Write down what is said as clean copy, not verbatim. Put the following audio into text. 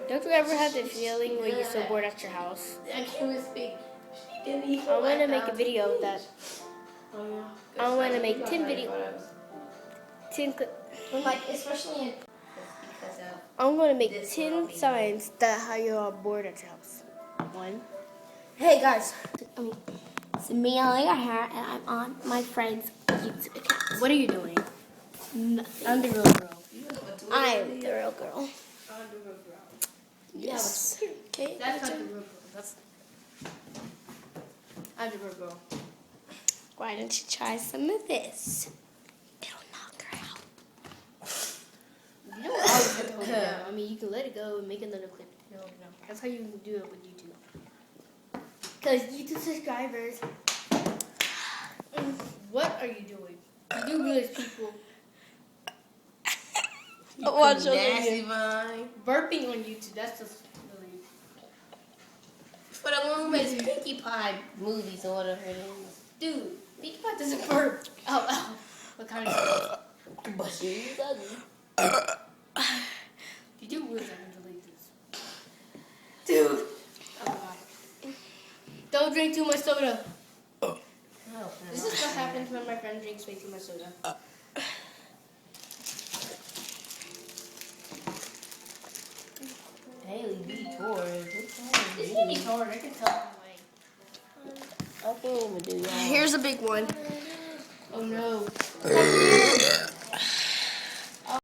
Don't you ever have the feeling when you're so bored at your house? I can't even speak. She didn't even I want to make a video of that. Oh, yeah. I want to make 10 videos. 10 Like, especially in... Because of... I'm going to make 10 signs that how you are bored at your house. 1. Hey, guys. It's me, Alia here, and I'm on my friend's YouTube account. What are you doing? Nothing. I'm the real girl. I'm the real girl. I'm the real girl. Yes. Okay. That's not the real girl. I'm the real girl. Why don't you try some of this? It'll knock her out. You don't always have to hold it down. I mean, you can let it go and make another clip. You know, that's how you do it with YouTube. Because YouTube subscribers, what are you doing? You do realize people Watch Nasty Vine. burping on YouTube. That's just really. For the one who makes Pinkie Pie movies or whatever it is. Dude, Pinkie Pie doesn't burp. Oh. What kind of But she's ugly. You do realize I can delete this. Dude. Oh my god. Don't drink too much soda. This is what happens when my friend drinks way too much soda. Haley B. Torres. This baby's hard. I can tell by I can't even do that. Here's a big one. Oh no.